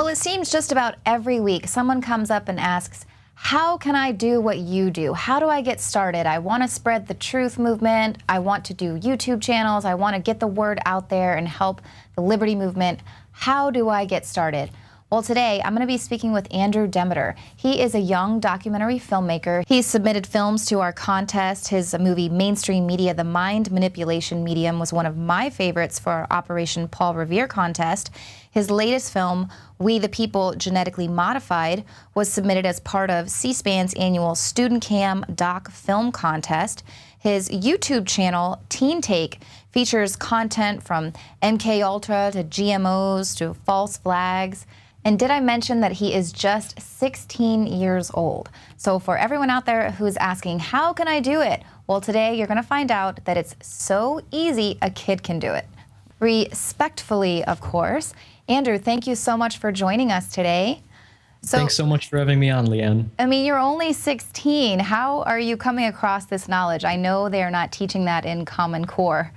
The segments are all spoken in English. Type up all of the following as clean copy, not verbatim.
Well, it seems just about every week someone comes up and asks, how can I do what you do? How do I get started? I want to spread the truth movement. I want to do YouTube channels. I want to get the word out there and help the liberty movement. How do I get started? Well, today I'm going to be speaking with Andrew Demeter. He is a young documentary filmmaker. He's submitted films to our contest. His movie, Mainstream Media, The Mind Manipulation Medium, was one of my favorites for our Operation Paul Revere contest. His latest film, We the People Genetically Modified, was submitted as part of C-SPAN's annual Student Cam Doc Film Contest. His YouTube channel, Teen Take, features content from MK Ultra to GMOs to false flags. And did I mention that he is just 16 years old? So for everyone out there who's asking, how can I do it? Well, today you're going to find out that it's so easy a kid can do it. Respectfully, of course. Andrew, thank you so much for joining us today. Thanks so much for having me on, Leanne. I mean, you're only 16. How are you coming across this knowledge? I know they're not teaching that in Common Core.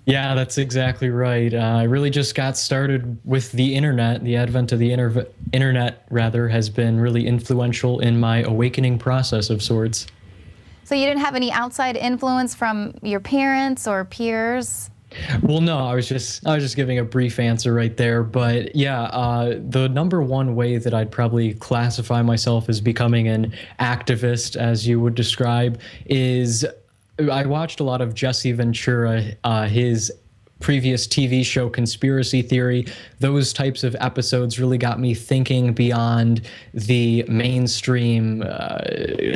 Yeah, that's exactly right. I really just got started with the internet. The advent of the internet, rather, has been really influential in my awakening process of sorts. So you didn't have any outside influence from your parents or peers? Well, no, I was just giving a brief answer right there. But yeah, the number one way that I'd probably classify myself as becoming an activist, as you would describe, is I watched a lot of Jesse Ventura, his previous TV show Conspiracy Theory. Those types of episodes really got me thinking beyond the mainstream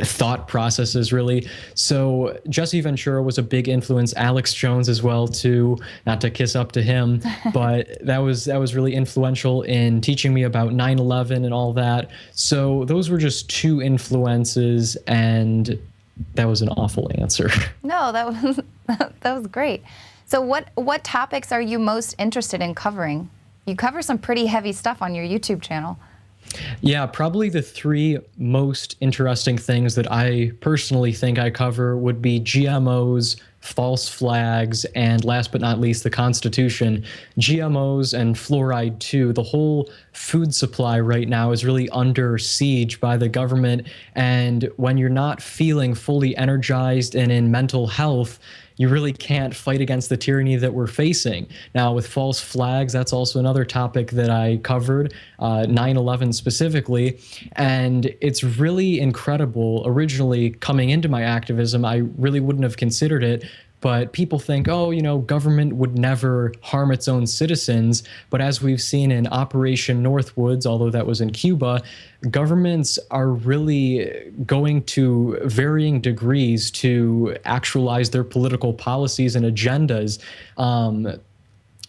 thought processes, really. So Jesse Ventura was a big influence. Alex Jones as well, too. Not to kiss up to him, but that was really influential in teaching me about 9/11 and all that. So those were just two influences, and that was an awful answer. No, that was great. So what topics are you most interested in covering? You cover some pretty heavy stuff on your YouTube channel. Yeah, probably the three most interesting things that I personally think I cover would be GMOs, false flags, and last but not least, the Constitution. GMOs and fluoride too. The whole food supply right now is really under siege by the government. And when you're not feeling fully energized and in mental health, you really can't fight against the tyranny that we're facing. Now, with false flags, that's also another topic that I covered, 9/11 specifically. And it's really incredible. Originally, coming into my activism, I really wouldn't have considered it. But people think, oh, you know, government would never harm its own citizens. But as we've seen in Operation Northwoods, although that was in Cuba, governments are really going to varying degrees to actualize their political policies and agendas.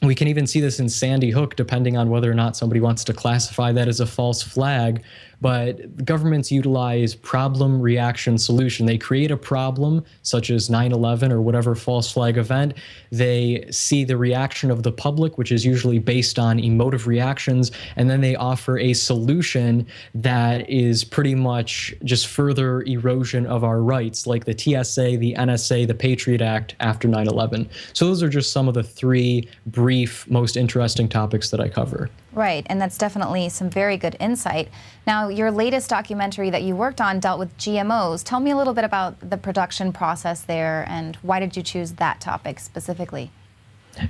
We can even see this in Sandy Hook, depending on whether or not somebody wants to classify that as a false flag. But governments utilize problem, reaction, solution. They create a problem, such as 9/11 or whatever false flag event. They see the reaction of the public, which is usually based on emotive reactions, and then they offer a solution that is pretty much just further erosion of our rights, like the TSA, the NSA, the Patriot Act after 9/11. So those are just some of the three brief, most interesting topics that I cover. Right, and that's definitely some very good insight. Now, your latest documentary that you worked on dealt with GMOs. Tell me a little bit about the production process there, and why did you choose that topic specifically?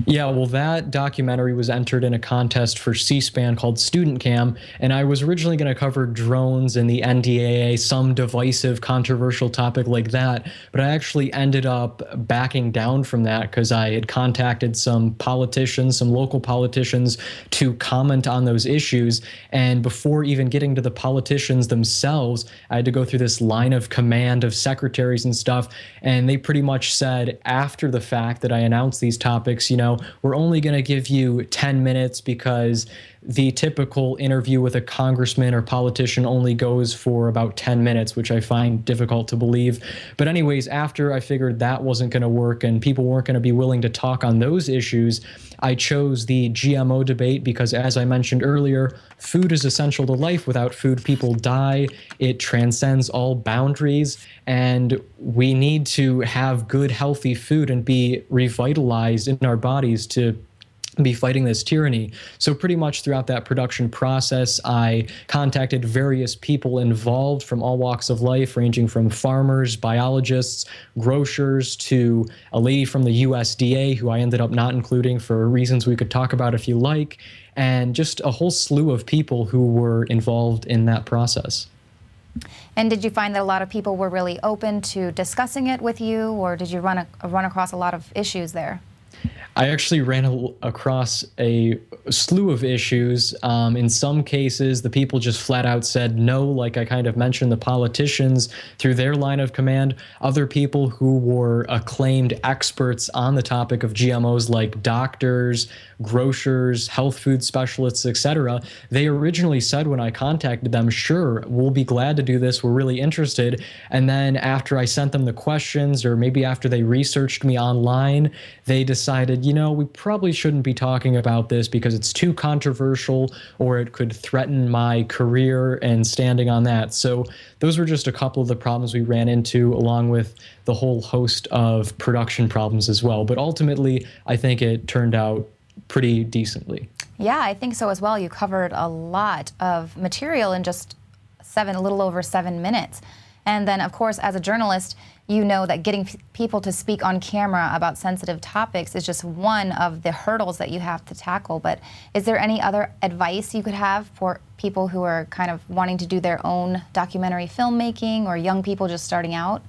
Yeah, well, that documentary was entered in a contest for C-SPAN called Student Cam, and I was originally going to cover drones and the NDAA, some divisive, controversial topic like that, but I actually ended up backing down from that because I had contacted some politicians, some local politicians, to comment on those issues, and before even getting to the politicians themselves, I had to go through this line of command of secretaries and stuff, and they pretty much said after the fact that I announced these topics, you know, we're only going to give you 10 minutes because the typical interview with a congressman or politician only goes for about 10 minutes, which I find difficult to believe. But anyways, after I figured that wasn't going to work and people weren't going to be willing to talk on those issues, I chose the GMO debate because, as I mentioned earlier, food is essential to life. Without food, people die. It transcends all boundaries, and we need to have good, healthy food and be revitalized in our bodies to be fighting this tyranny. So pretty much throughout that production process, I contacted various people involved from all walks of life, ranging from farmers, biologists, grocers, to a lady from the USDA, who I ended up not including for reasons we could talk about if you like, and just a whole slew of people who were involved in that process. And did you find that a lot of people were really open to discussing it with you, or did you run across a lot of issues there? I actually ran across a slew of issues. In some cases, the people just flat out said no, like I kind of mentioned, the politicians through their line of command. Other people who were acclaimed experts on the topic of GMOs, like doctors, grocers, health food specialists, etc., they originally said when I contacted them, sure, we'll be glad to do this, we're really interested. And then after I sent them the questions, or maybe after they researched me online, they decided, we probably shouldn't be talking about this because it's too controversial, or it could threaten my career and standing on that. So those were just a couple of the problems we ran into, along with the whole host of production problems as well. But ultimately, I think it turned out pretty decently. Yeah, I think so as well. You covered a lot of material in just a little over 7 minutes. And then, of course, as a journalist, you know that getting people to speak on camera about sensitive topics is just one of the hurdles that you have to tackle. But is there any other advice you could have for people who are kind of wanting to do their own documentary filmmaking, or young people just starting out?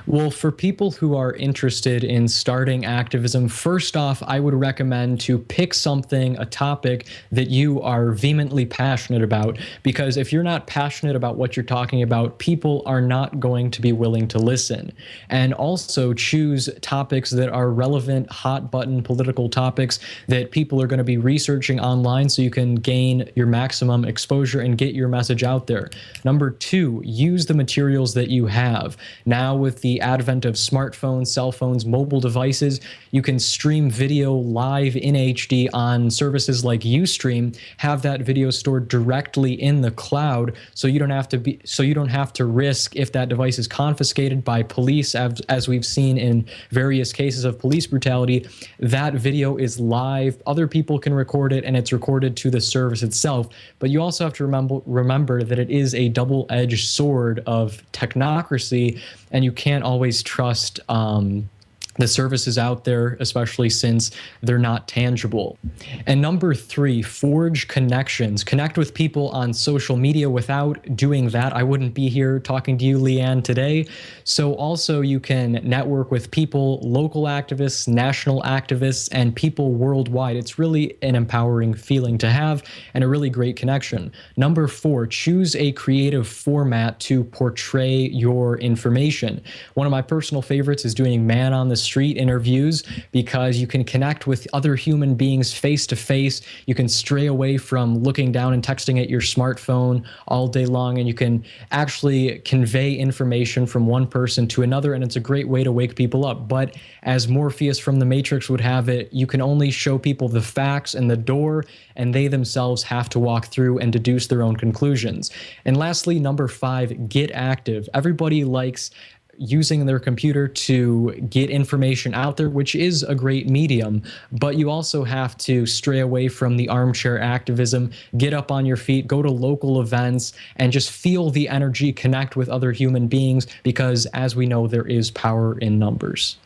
Well, for people who are interested in starting activism, first off, I would recommend to pick something, a topic that you are vehemently passionate about, because if you're not passionate about what you're talking about, people are not going to be willing to listen. And also choose topics that are relevant, hot button political topics that people are going to be researching online, so you can gain your maximum exposure and get your message out there. Number two, use the materials that you have. Now, with the advent of smartphones, cell phones, mobile devices, you can stream video live in HD on services like Ustream, have that video stored directly in the cloud, so you don't have to risk, if that device is confiscated by police, as we've seen in various cases of police brutality, that video is live, other people can record it, and it's recorded to the service itself. But you also have to remember that it is a double-edged sword of technocracy, and you can't always trust the services out there, especially since they're not tangible. And number three, forge connections. Connect with people on social media. Without doing that, I wouldn't be here talking to you, Leanne, today. So also you can network with people, local activists, national activists, and people worldwide. It's really an empowering feeling to have, and a really great connection. Number four, choose a creative format to portray your information. One of my personal favorites is doing man on the street interviews, because you can connect with other human beings face to face. You can stray away from looking down and texting at your smartphone all day long, and you can actually convey information from one person to another, and it's a great way to wake people up. But as Morpheus from the Matrix would have it, you can only show people the facts and the door, and they themselves have to walk through and deduce their own conclusions. And lastly, number five, get active. Everybody likes using their computer to get information out there, which is a great medium, but you also have to stray away from the armchair activism, get up on your feet, go to local events, and just feel the energy, connect with other human beings, because as we know, there is power in numbers.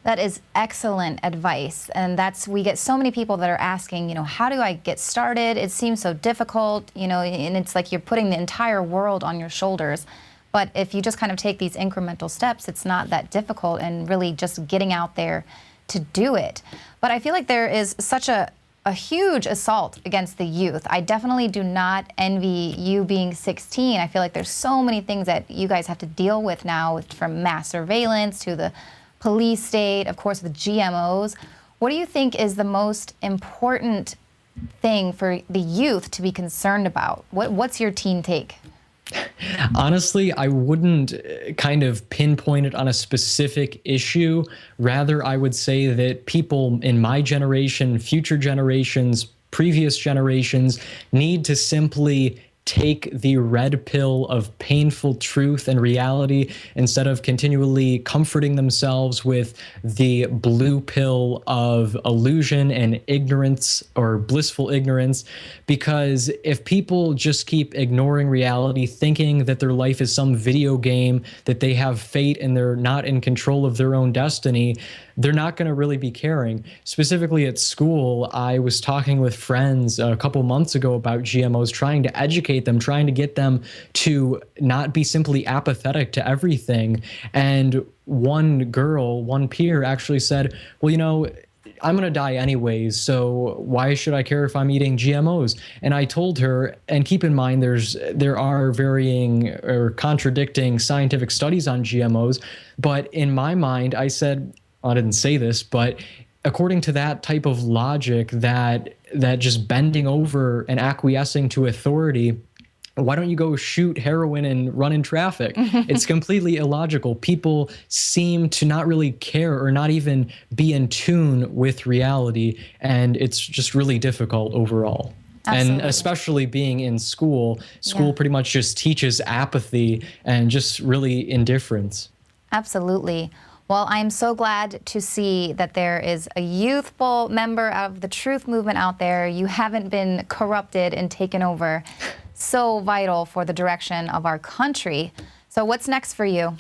That is excellent advice. And we get so many people that are asking, how do I get started? It seems so difficult, and it's like you're putting the entire world on your shoulders. But if you just kind of take these incremental steps, it's not that difficult, and really just getting out there to do it. But I feel like there is such a huge assault against the youth. I definitely do not envy you being 16. I feel like there's so many things that you guys have to deal with now, from mass surveillance to the police state, of course, with GMOs. What do you think is the most important thing for the youth to be concerned about? What's your teen take? Honestly, I wouldn't kind of pinpoint it on a specific issue. Rather, I would say that people in my generation, future generations, previous generations need to simply take the red pill of painful truth and reality instead of continually comforting themselves with the blue pill of illusion and ignorance or blissful ignorance. Because if people just keep ignoring reality, thinking that their life is some video game, that they have fate and they're not in control of their own destiny, they're not going to really be caring. Specifically at school, I was talking with friends a couple months ago about GMOs, trying to educate them, trying to get them to not be simply apathetic to everything. And one peer actually said, well, you know, I'm going to die anyways, so why should I care if I'm eating GMOs? And I told her, and keep in mind, there are varying or contradicting scientific studies on GMOs, but in my mind, I said, I didn't say this, but according to that type of logic, that just bending over and acquiescing to authority, why don't you go shoot heroin and run in traffic? It's completely illogical. People seem to not really care or not even be in tune with reality, and it's just really difficult overall. Absolutely. And especially being in school pretty much just teaches apathy and just really indifference. Absolutely. Well, I'm so glad to see that there is a youthful member of the truth movement out there. You haven't been corrupted and taken over. So vital for the direction of our country. So what's next for you?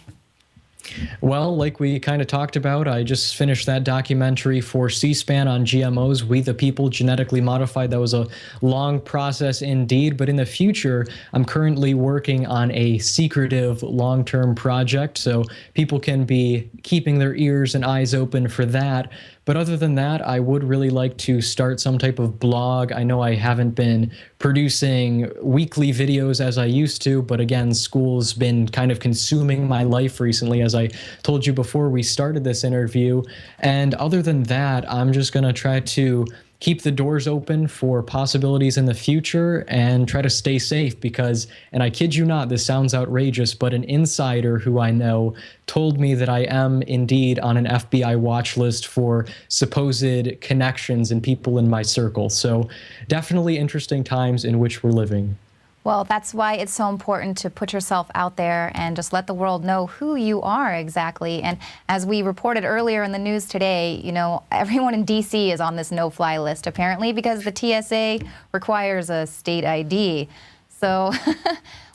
Well, like we kind of talked about, I just finished that documentary for C-SPAN on GMOs, We the People, Genetically Modified. That was a long process indeed, but in the future, I'm currently working on a secretive long-term project, so people can be keeping their ears and eyes open for that. But other than that, I would really like to start some type of blog. I know I haven't been producing weekly videos as I used to, but again, school's been kind of consuming my life recently, as I told you before we started this interview. And other than that, I'm just going to try to keep the doors open for possibilities in the future and try to stay safe because, and I kid you not, this sounds outrageous, but an insider who I know told me that I am indeed on an FBI watch list for supposed connections and people in my circle. So definitely interesting times in which we're living. Well, that's why it's so important to put yourself out there and just let the world know who you are exactly. And as we reported earlier in the news today, you know, everyone in D.C. is on this no-fly list, apparently, because the TSA requires a state ID. So,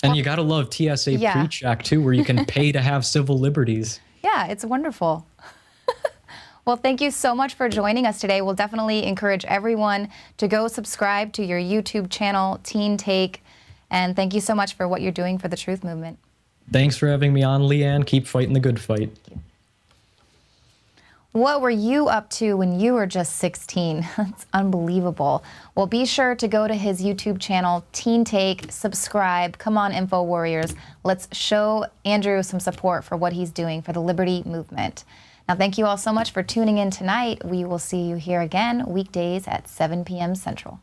and you got to love TSA PreCheck, too, where you can pay to have civil liberties. Yeah, it's wonderful. Well, thank you so much for joining us today. We'll definitely encourage everyone to go subscribe to your YouTube channel, Teen Take. And thank you so much for what you're doing for the truth movement. Thanks for having me on, Leanne. Keep fighting the good fight. What were you up to when you were just 16? That's unbelievable. Well, be sure to go to his YouTube channel, Teen Take, subscribe. Come on, Info Warriors. Let's show Andrew some support for what he's doing for the liberty movement. Now, thank you all so much for tuning in tonight. We will see you here again weekdays at 7 p.m. Central.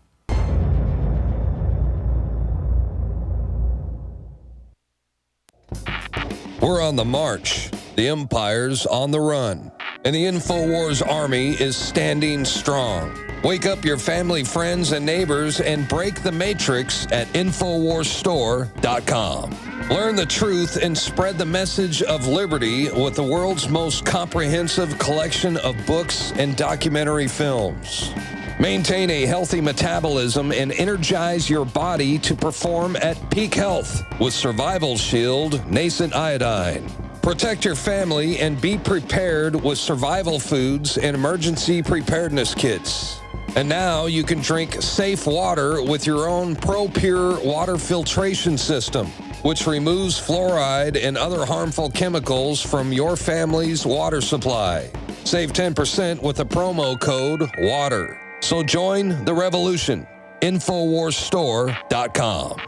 We're on the march. The Empire's on the run. And the InfoWars army is standing strong. Wake up your family, friends, and neighbors and break the matrix at InfoWarsStore.com. Learn the truth and spread the message of liberty with the world's most comprehensive collection of books and documentary films. Maintain a healthy metabolism and energize your body to perform at peak health with Survival Shield Nascent Iodine. Protect your family and be prepared with survival foods and emergency preparedness kits. And now you can drink safe water with your own ProPure water filtration system, which removes fluoride and other harmful chemicals from your family's water supply. Save 10% with the promo code WATER. So join the revolution. InfoWarsStore.com.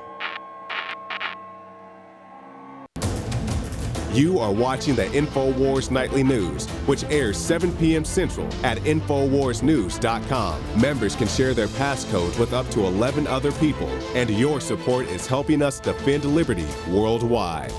You are watching the InfoWars Nightly News, which airs 7 p.m. Central at InfoWarsNews.com. Members can share their passcodes with up to 11 other people, and your support is helping us defend liberty worldwide.